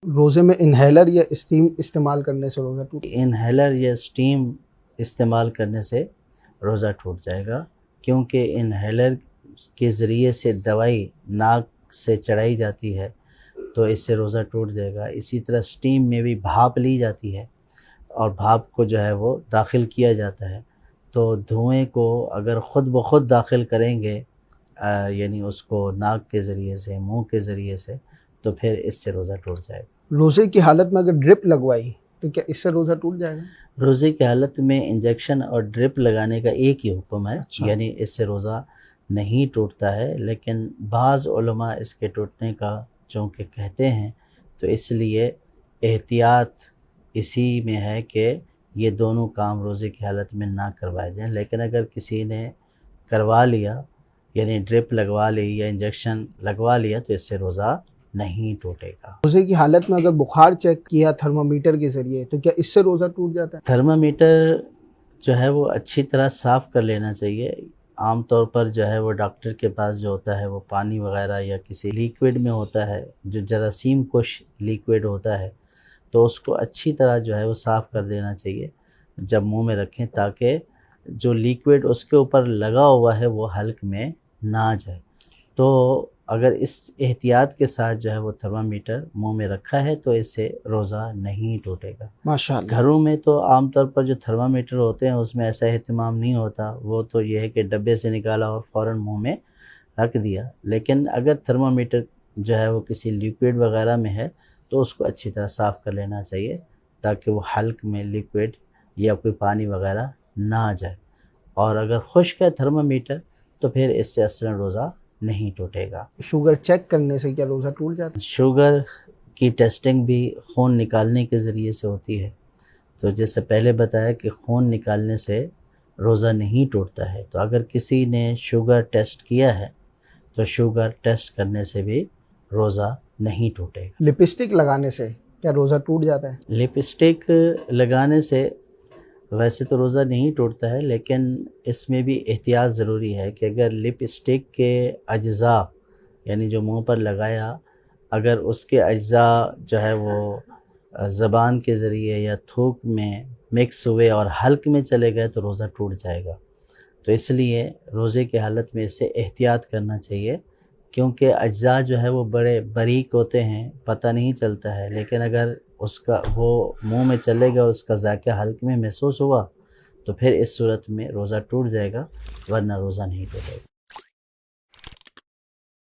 روزے میں انہیلر یا اسٹیم استعمال کرنے سے روزہ ٹوٹ؟ انہیلر یا اسٹیم استعمال کرنے سے روزہ ٹوٹ جائے گا، کیونکہ انہیلر کے ذریعے سے دوائی ناک سے چڑھائی جاتی ہے تو اس سے روزہ ٹوٹ جائے گا۔ اسی طرح اسٹیم میں بھی بھاپ لی جاتی ہے اور بھاپ کو جو ہے وہ داخل کیا جاتا ہے، تو دھوئیں کو اگر خود بخود داخل کریں گے یعنی اس کو ناک کے ذریعے سے، منہ کے ذریعے سے، تو پھر اس سے روزہ ٹوٹ جائے گا۔ روزے کی حالت میں اگر ڈرپ لگوائی تو کیا اس سے روزہ ٹوٹ جائے گا؟ روزے کی حالت میں انجیکشن اور ڈرپ لگانے کا ایک ہی حکم ہے، اچھا۔ یعنی اس سے روزہ نہیں ٹوٹتا ہے، لیکن بعض علماء اس کے ٹوٹنے کا چونکہ کہتے ہیں تو اس لیے احتیاط اسی میں ہے کہ یہ دونوں کام روزے کی حالت میں نہ کروائے جائیں۔ لیکن اگر کسی نے کروا لیا یعنی ڈرپ لگوا لی یا انجیکشن لگوا لیا تو اس سے روزہ نہیں ٹوٹے گا۔ روزے کی حالت میں اگر بخار چیک کیا تھرمامیٹر کے ذریعے تو کیا اس سے روزہ ٹوٹ جاتا ہے؟ تھرمامیٹر جو ہے وہ اچھی طرح صاف کر لینا چاہیے۔ عام طور پر جو ہے وہ ڈاکٹر کے پاس جو ہوتا ہے وہ پانی وغیرہ یا کسی لیکوڈ میں ہوتا ہے جو جراثیم کش لیکوڈ ہوتا ہے، تو اس کو اچھی طرح جو ہے وہ صاف کر دینا چاہیے جب منہ میں رکھیں، تاکہ جو لیکوڈ اس کے اوپر لگا ہوا ہے وہ حلق میں نہ جائے۔ تو اگر اس احتیاط کے ساتھ جو ہے وہ تھرمامیٹر منہ میں رکھا ہے تو اس سے روزہ نہیں ٹوٹے گا۔ ماشاءاللہ۔ گھروں میں تو عام طور پر جو تھرمامیٹر ہوتے ہیں اس میں ایسا اہتمام نہیں ہوتا، وہ تو یہ ہے کہ ڈبے سے نکالا اور فوراً منہ میں رکھ دیا، لیکن اگر تھرمامیٹر جو ہے وہ کسی لیکوڈ وغیرہ میں ہے تو اس کو اچھی طرح صاف کر لینا چاہیے تاکہ وہ حلق میں لیکوڈ یا کوئی پانی وغیرہ نہ جائے۔ اور اگر خشک ہے تھرمامیٹر تو پھر اس سے اصلاً روزہ نہیں ٹوٹے گا۔ شوگر چیک کرنے سے کیا روزہ ٹوٹ جاتا ہے؟ شوگر کی ٹیسٹنگ بھی خون نکالنے کے ذریعے سے ہوتی ہے، تو جیسے پہلے بتایا کہ خون نکالنے سے روزہ نہیں ٹوٹتا ہے، تو اگر کسی نے شوگر ٹیسٹ کیا ہے تو شوگر ٹیسٹ کرنے سے بھی روزہ نہیں ٹوٹے گا۔ لپسٹک لگانے سے کیا روزہ ٹوٹ جاتا ہے؟ لپسٹک لگانے سے ویسے تو روزہ نہیں ٹوٹتا ہے، لیکن اس میں بھی احتیاط ضروری ہے کہ اگر لپسٹک کے اجزاء یعنی جو منہ پر لگایا اگر اس کے اجزاء جو ہے وہ زبان کے ذریعے یا تھوک میں مکس ہوئے اور حلق میں چلے گئے تو روزہ ٹوٹ جائے گا۔ تو اس لیے روزے کی حالت میں اس سے احتیاط کرنا چاہیے، کیونکہ اجزاء جو ہے وہ بڑے باریک ہوتے ہیں، پتہ نہیں چلتا ہے، لیکن اگر اس کا وہ منہ میں چلے گا اور اس کا ذائقہ حلق میں محسوس ہوا تو پھر اس صورت میں روزہ ٹوٹ جائے گا، ورنہ روزہ نہیں ٹوٹے گا۔